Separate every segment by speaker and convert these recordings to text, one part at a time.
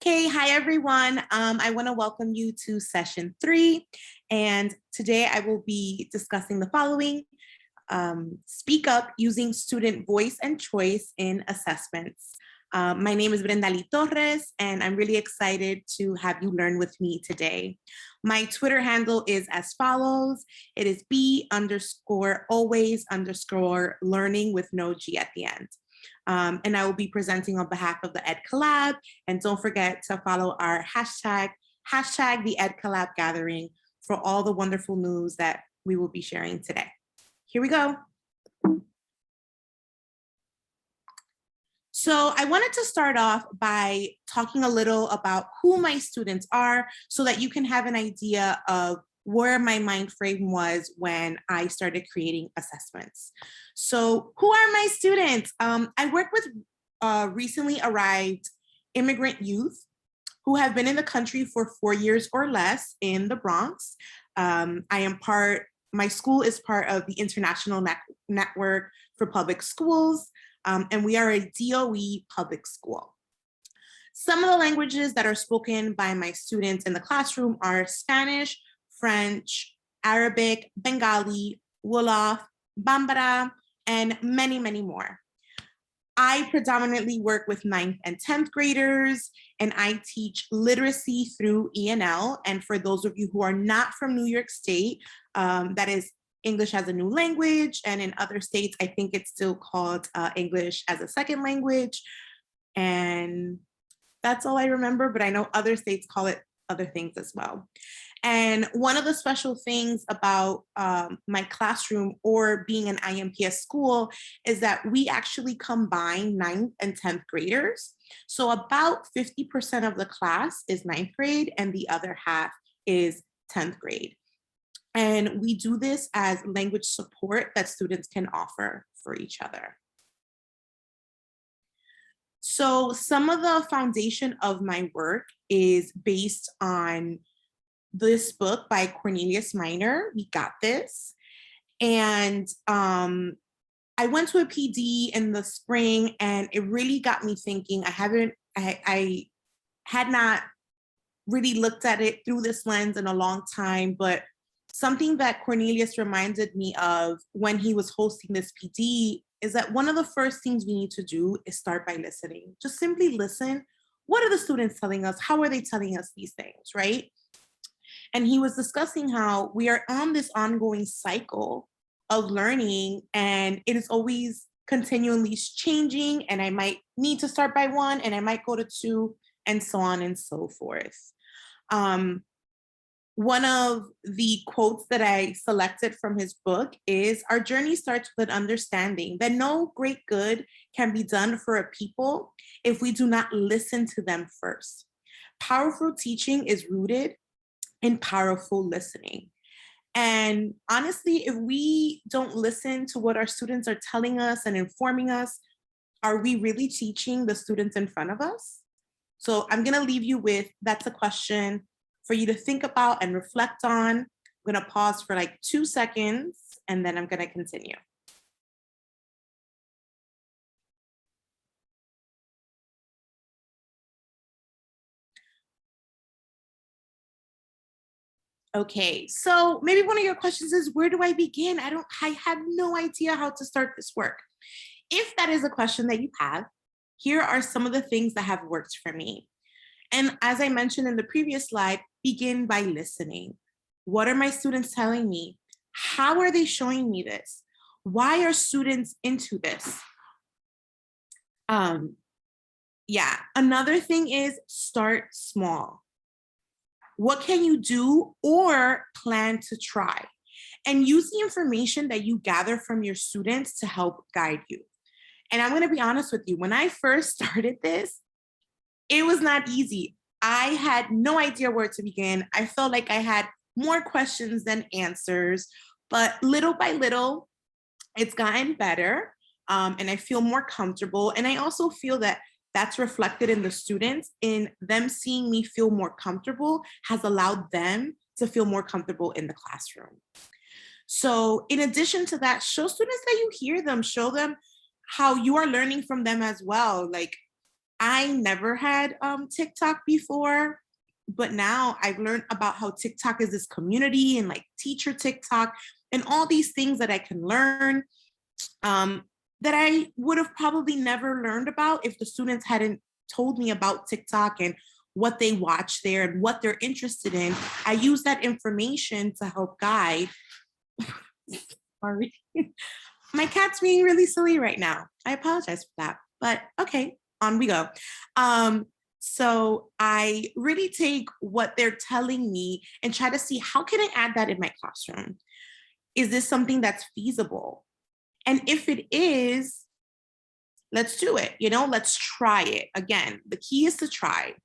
Speaker 1: Okay, hi everyone. I want to welcome you to session 3. And today I will be discussing the following. Speak up using student voice and choice in assessments. My name is Brenda Lee Torres, and I'm really excited to have you learn with me today. My Twitter handle is as follows. It is B_always_learning with no G at the end. And I will be presenting on behalf of the Ed Collab. And don't forget to follow our hashtag the Ed Collab Gathering for all the wonderful news that we will be sharing today. Here we go. So I wanted to start off by talking a little about who my students are so that you can have an idea of where my mind frame was when I started creating assessments. So who are my students? I work with recently arrived immigrant youth who have been in the country for 4 years or less in the Bronx. My school is part of the International Network for Public Schools, and we are a DOE public school. Some of the languages that are spoken by my students in the classroom are Spanish, French, Arabic, Bengali, Wolof, Bambara, and many, many more. I predominantly work with 9th and 10th graders, and I teach literacy through ENL. And for those of you who are not from New York State, that is English as a new language. And in other states, I think it's still called English as a second language. And that's all I remember, but I know other states call it other things as well. And one of the special things about my classroom or being an IMPS school is that we actually combine 9th and 10th graders. So about 50% of the class is 9th grade and the other half is 10th grade. And we do this as language support that students can offer for each other. So some of the foundation of my work is based on this book by Cornelius Minor, We Got This. And I went to a PD in the spring and it really got me thinking. I had not really looked at it through this lens in a long time, but something that Cornelius reminded me of when he was hosting this PD is that one of the first things we need to do is start by listening. Just simply listen. What are the students telling us? How are they telling us these things, right? And he was discussing how we are on this ongoing cycle of learning and it is always continually changing, and I might need to start by 1 and I might go to 2 and so on and so forth. One of the quotes that I selected from his book is, "Our journey starts with an understanding that no great good can be done for a people if we do not listen to them first. Powerful teaching is rooted in powerful listening." And honestly, if we don't listen to what our students are telling us and informing us, are we really teaching the students in front of us? So I'm gonna leave you with, that's a question for you to think about and reflect on. I'm gonna pause for like 2 seconds and then I'm gonna continue. Okay, so maybe one of your questions is, where do I begin? I have no idea how to start this work. If that is a question that you have, here are some of the things that have worked for me. And as I mentioned in the previous slide, begin by listening. What are my students telling me? How are they showing me this? Why are students into this? Yeah, another thing is start small. What can you do or plan to try? And use the information that you gather from your students to help guide you. And I'm gonna be honest with you, when I first started this, it was not easy. I had no idea where to begin. I felt like I had more questions than answers, but little by little, it's gotten better. And I feel more comfortable. And I also feel that that's reflected in the students, in them seeing me feel more comfortable has allowed them to feel more comfortable in the classroom. So in addition to that, show students that you hear them, show them how you are learning from them as well. Like, I never had TikTok before, but now I've learned about how TikTok is this community and like teacher TikTok and all these things that I can learn that I would have probably never learned about if the students hadn't told me about TikTok and what they watch there and what they're interested in. I use that information to help guide. Sorry. My cat's being really silly right now. I apologize for that, but okay, on we go. So I really take what they're telling me and try to see how can I add that in my classroom? Is this something that's feasible? And if it is, let's do it, let's try it. Again, the key is to try.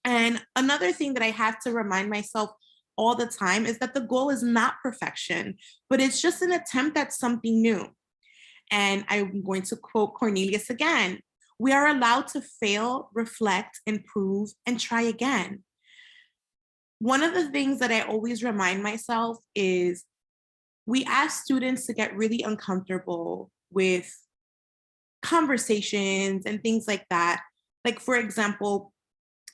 Speaker 1: And another thing that I have to remind myself all the time is that the goal is not perfection, but it's just an attempt at something new. And I'm going to quote Cornelius again. We are allowed to fail, reflect, improve, and try again. One of the things that I always remind myself is we ask students to get really uncomfortable with conversations and things like that. Like, for example,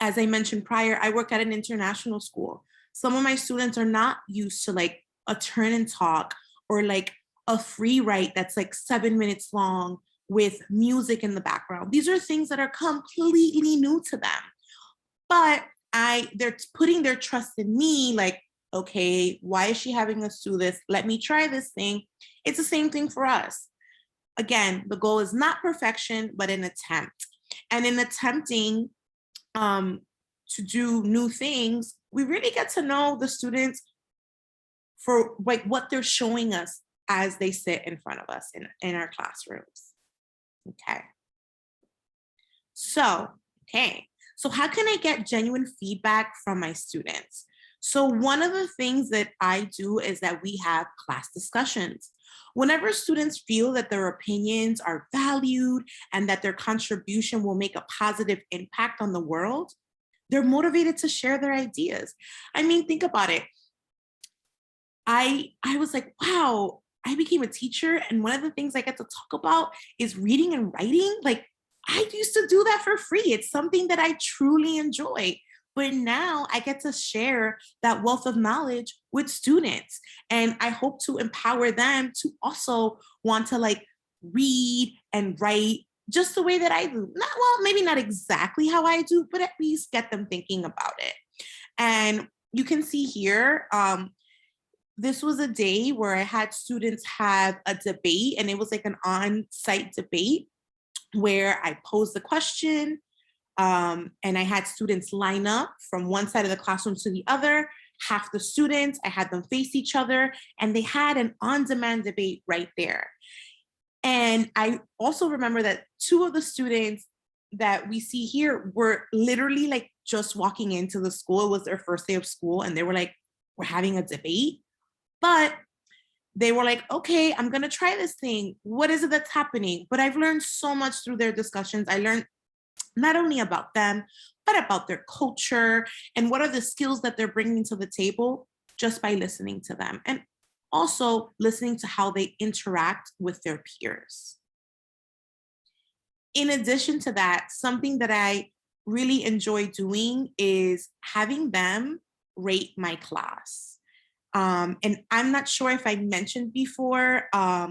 Speaker 1: as I mentioned prior, I work at an international school. Some of my students are not used to like a turn and talk or like a free write that's like 7 minutes long with music in the background. These are things that are completely new to them. But they're putting their trust in me, like, okay, why is she having us do this? Let me try this thing. It's the same thing for us. Again, the goal is not perfection, but an attempt. And in attempting to do new things, we really get to know the students for like what they're showing us as they sit in front of us in our classrooms. Okay. So how can I get genuine feedback from my students? So one of the things that I do is that we have class discussions. Whenever students feel that their opinions are valued and that their contribution will make a positive impact on the world, they're motivated to share their ideas. I mean, think about it. I was like, wow, I became a teacher, and one of the things I get to talk about is reading and writing. Like, I used to do that for free. It's something that I truly enjoy. But now I get to share that wealth of knowledge with students. And I hope to empower them to also want to like read and write just the way that I do. Maybe not exactly how I do, but at least get them thinking about it. And you can see here, this was a day where I had students have a debate, and it was like an on-site debate where I posed the question, and I had students line up from one side of the classroom to the other. Half the students, I had them face each other, and they had an on-demand debate right there. And I also remember that two of the students that we see here were literally like just walking into the school. It was their first day of school, and they were like, we're having a debate. But they were like, okay, I'm going to try this thing. What is it that's happening? But I've learned so much through their discussions. I learned not only about them, but about their culture and what are the skills that they're bringing to the table just by listening to them. And also listening to how they interact with their peers. In addition to that, something that I really enjoy doing is having them rate my class. And I'm not sure if I mentioned before, oh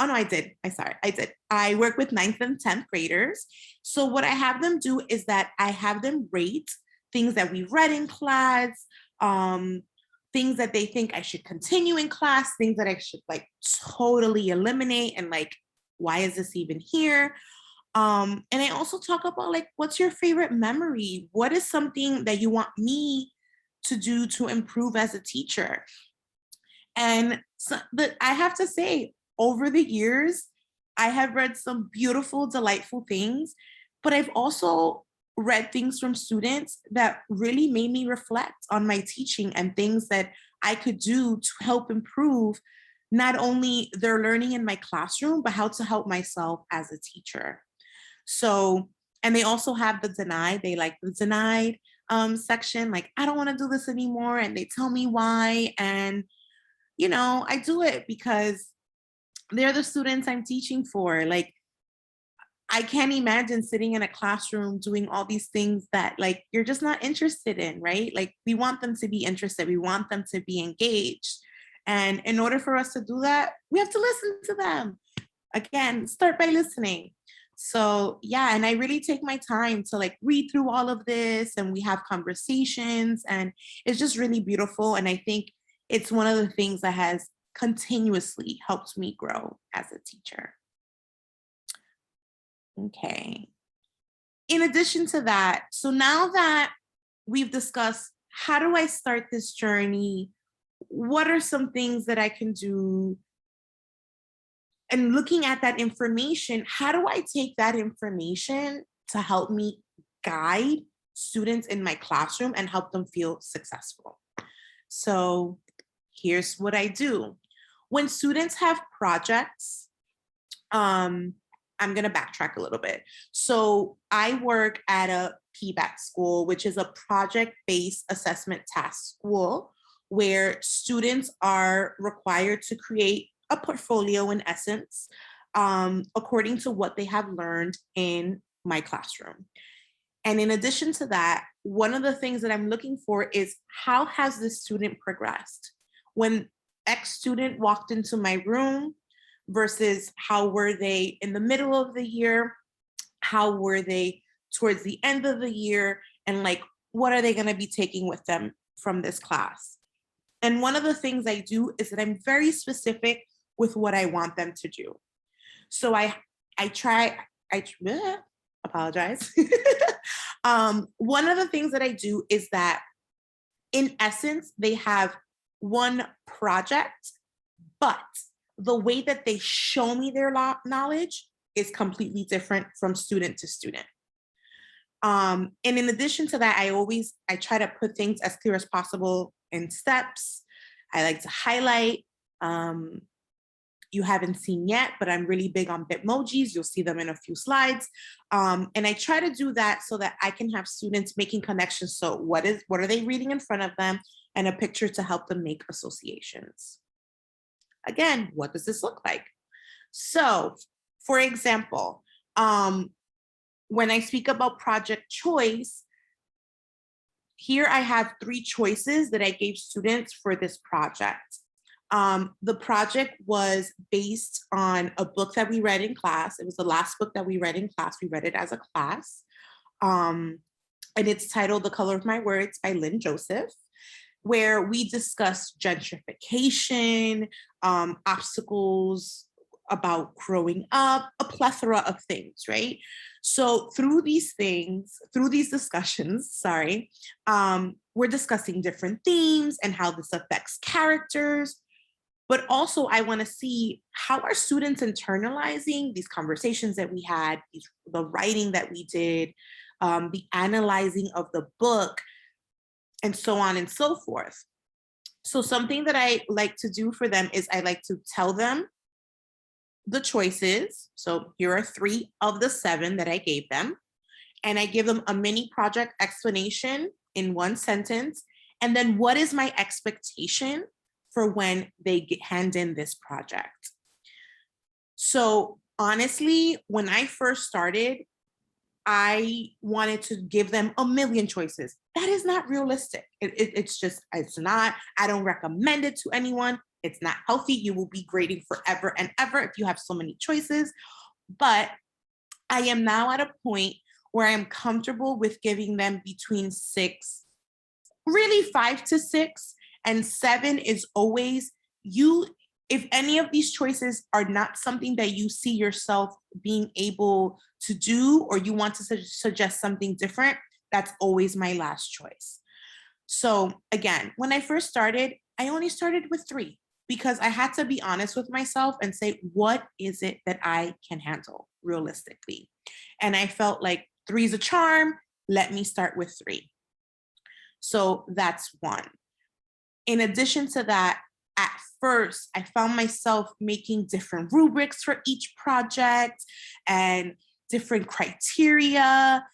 Speaker 1: no, I did. I did. I work with 9th and 10th graders. So what I have them do is that I have them rate things that we've read in class, things that they think I should continue in class, things that I should like totally eliminate, and like, why is this even here? And I also talk about like, what's your favorite memory? What is something that you want me to do to improve as a teacher? And so, I have to say, over the years, I have read some beautiful, delightful things, but I've also read things from students that really made me reflect on my teaching and things that I could do to help improve not only their learning in my classroom, but how to help myself as a teacher. So, and they also have the denied, they like the denied section, like, I don't want to do this anymore. And they tell me why. And, I do it because they're the students I'm teaching for. Like, I can't imagine sitting in a classroom doing all these things that like you're just not interested in, right? Like we want them to be interested, we want them to be engaged. And in order for us to do that, we have to listen to them. Again, start by listening. So yeah, and I really take my time to like read through all of this and we have conversations and it's just really beautiful. And I think it's one of the things that has continuously helped me grow as a teacher. Okay. In addition to that, so now that we've discussed how do I start this journey, what are some things that I can do? And looking at that information, how do I take that information to help me guide students in my classroom and help them feel successful? So here's what I do. When students have projects, I'm going to backtrack a little bit. So I work at a PBAT school, which is a project-based assessment task school, where students are required to create a portfolio in essence, according to what they have learned in my classroom. And in addition to that, one of the things that I'm looking for is how has the student progressed? When X student walked into my room, versus how were they in the middle of the year? How were they towards the end of the year? And like, what are they going to be taking with them from this class? And one of the things I do is that I'm very specific with what I want them to do. So I apologize. One of the things that I do is that in essence, they have one project, but the way that they show me their knowledge is completely different from student to student. And in addition to that, I try to put things as clear as possible in steps. I like to highlight. You haven't seen yet, but I'm really big on Bitmojis. You'll see them in a few slides. And I try to do that so that I can have students making connections. So what are they reading in front of them, and a picture to help them make associations. Again, what does this look like? So, for example, when I speak about project choice, here I have 3 choices that I gave students for this project. The project was based on a book that we read in class. It was the last book that we read in class. We read it as a class. And it's titled The Color of My Words by Lynn Joseph, where we discuss gentrification, obstacles about growing up, a plethora of things, right? So through these discussions, we're discussing different themes and how this affects characters. But also I want to see how are students internalizing these conversations that we had, the writing that we did, the analyzing of the book, and so on and so forth. So something that I like to do for them is I like to tell them the choices. So here are 3 of the 7 that I gave them. And I give them a mini project explanation in 1 sentence. And then what is my expectation for when they hand in this project? So honestly, when I first started, I wanted to give them a million choices. That is not realistic. It's not. I don't recommend it to anyone. It's not healthy. You will be grading forever and ever if you have so many choices. But I am now at a point where I'm comfortable with giving them between 6, really 5 to 6, and 7 is always you. If any of these choices are not something that you see yourself being able to do, or you want to suggest something different, that's always my last choice. So again, when I first started, I only started with 3 because I had to be honest with myself and say, what is it that I can handle realistically? And I felt like 3 is a charm. Let me start with 3. So that's 1. In addition to that, at first, I found myself making different rubrics for each project and different criteria.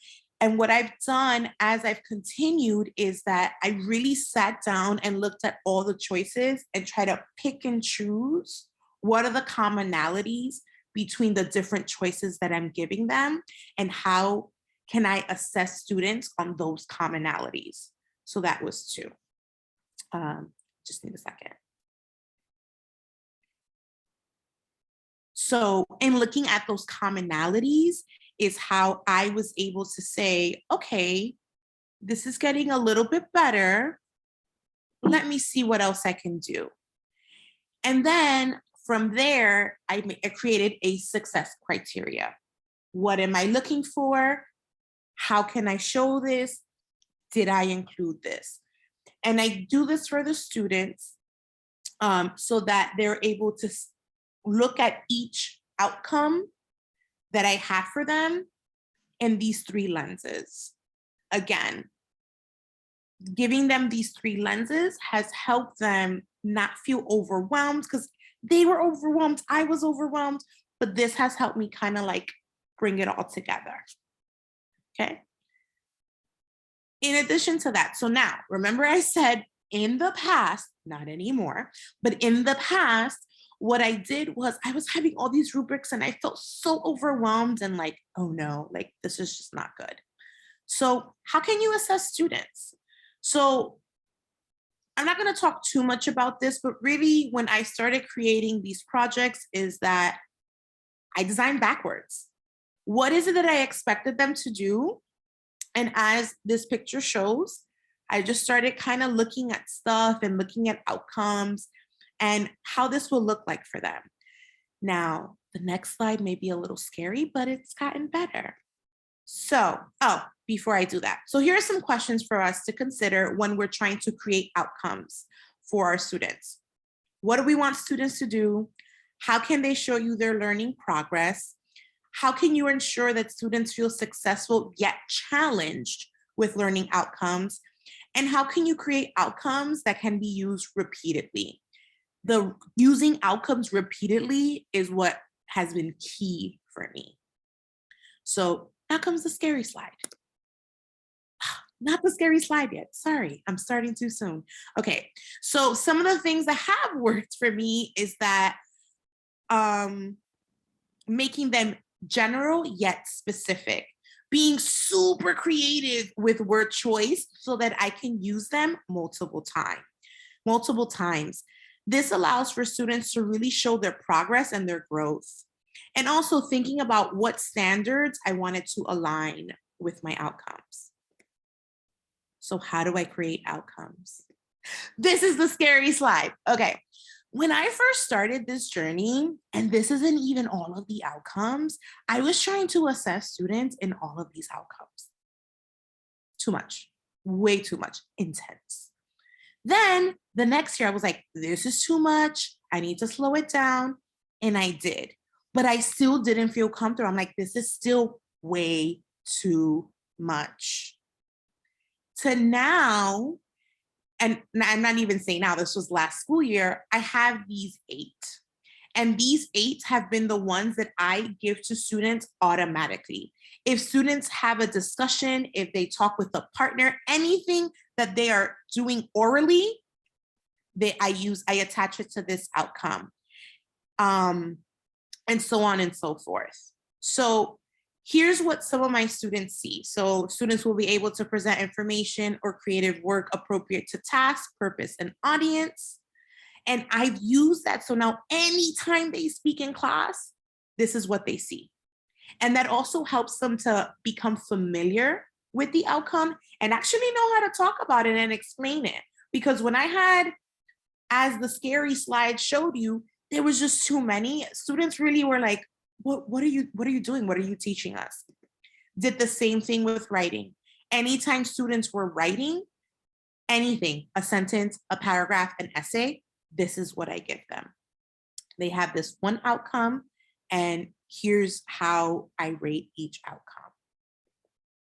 Speaker 1: And what I've done as I've continued is that I really sat down and looked at all the choices and try to pick and choose what are the commonalities between the different choices that I'm giving them, and how can I assess students on those commonalities. So that was 2. Just need a second. So in looking at those commonalities is how I was able to say, okay, this is getting a little bit better. Let me see what else I can do. And then from there, I created a success criteria. What am I looking for? How can I show this? Did I include this? And I do this for the students so that they're able to look at each outcome that I have for them in these 3 lenses. Again, giving them these 3 lenses has helped them not feel overwhelmed, because they were overwhelmed, I was overwhelmed, but this has helped me kind of like bring it all together. Okay. In addition to that, so now remember I said in the past, not anymore, but in the past, what I did was I was having all these rubrics and I felt so overwhelmed and like, oh no, like this is just not good. So how can you assess students? So I'm not going to talk too much about this, but really when I started creating these projects is that I designed backwards. What is it that I expected them to do? And as this picture shows, I just started kind of looking at stuff and looking at outcomes and how this will look like for them. Now, the next slide may be a little scary, but it's gotten better. So, before I do that, so here are some questions for us to consider when we're trying to create outcomes for our students. What do we want students to do? How can they show you their learning progress? How can you ensure that students feel successful yet challenged with learning outcomes? And how can you create outcomes that can be used repeatedly? The using outcomes repeatedly is what has been key for me. So now comes the scary slide. Not the scary slide yet. Sorry, I'm starting too soon. Okay, so some of the things that have worked for me is that making them general yet specific, being super creative with word choice so that I can use them multiple times. This allows for students to really show their progress and their growth. And also thinking about what standards I wanted to align with my outcomes. So how do I create outcomes? This is the scary slide. Okay. When I first started this journey, and this isn't even all of the outcomes, I was trying to assess students in all of these outcomes. Too much, way too much, intense. Then the next year I was like, this is too much. I need to slow it down. And I did, but I still didn't feel comfortable. I'm like, this is still way too much. To now, and I'm not even saying now, this was last school year, I have these 8. And these 8 have been the ones that I give to students automatically. If students have a discussion, if they talk with a partner, anything that they are doing orally, I attach it to this outcome. And so on and so forth. So here's what some of my students see. So students will be able to present information or creative work appropriate to task, purpose, and audience. And I've used that. So now anytime they speak in class, this is what they see. And that also helps them to become familiar with the outcome and actually know how to talk about it and explain it. Because when I had, as the scary slide showed you, there was just too many. Students really were like, what are you doing? What are you teaching us? Did the same thing with writing. Anytime students were writing anything, a sentence, a paragraph, an essay, this is what I give them. They have this one outcome, and here's how I rate each outcome.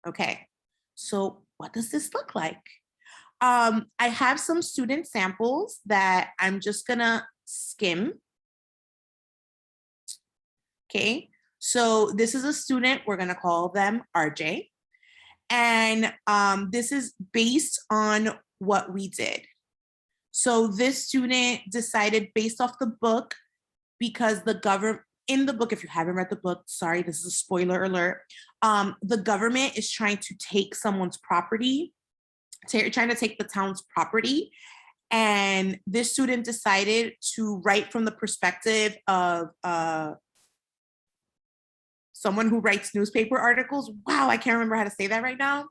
Speaker 1: Okay, so what does this look like? I have some student samples that I'm just gonna skim. Okay, so this is a student, we're gonna call them RJ. And this is based on what we did. So this student decided based off the book, because the in the book, if you haven't read the book, sorry, this is a spoiler alert. The government is trying to take someone's property, trying to take the town's property. And this student decided to write from the perspective of someone who writes newspaper articles. Wow, I can't remember how to say that right now.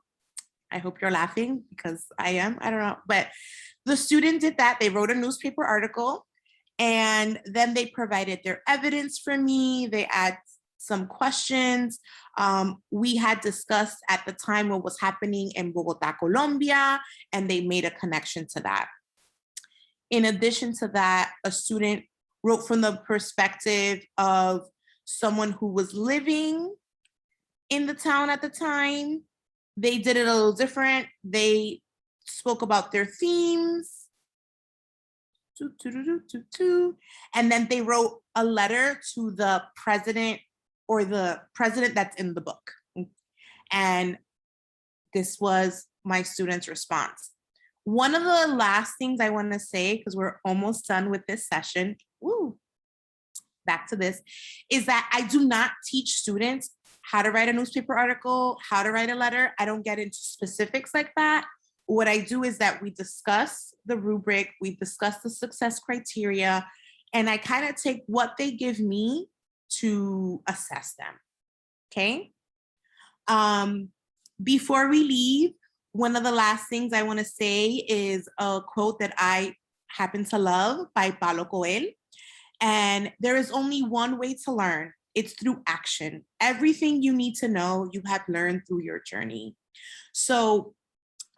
Speaker 1: I hope you're laughing because I am. I don't know. But the student did that. They wrote a newspaper article and then they provided their evidence for me. They asked some questions. We had discussed at the time what was happening in Bogota, Colombia, and they made a connection to that. In addition to that, a student wrote from the perspective of someone who was living in the town at the time. They did it a little different. They spoke about their themes. And then they wrote a letter to the president or the president that's in the book. And this was my student's response. One of the last things I want to say, because we're almost done with this session, back to this, is that I do not teach students how to write a newspaper article, how to write a letter. I don't get into specifics like that. What I do is that we discuss the rubric, we discuss the success criteria, and I kind of take what they give me to assess them, okay? Before we leave, one of the last things I want to say is a quote that I happen to love by Paulo Coelho. And there is only one way to learn. It's through action. Everything you need to know, you have learned through your journey. So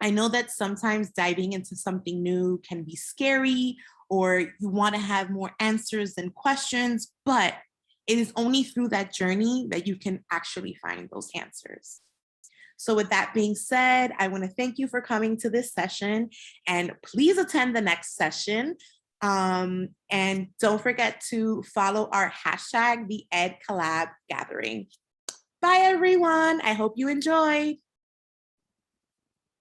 Speaker 1: I know that sometimes diving into something new can be scary, or you want to have more answers than questions, but it is only through that journey that you can actually find those answers. So with that being said, I want to thank you for coming to this session, and please attend the next session. And don't forget to follow our hashtag, the Ed Collab Gathering. Bye, everyone. I hope you enjoyed.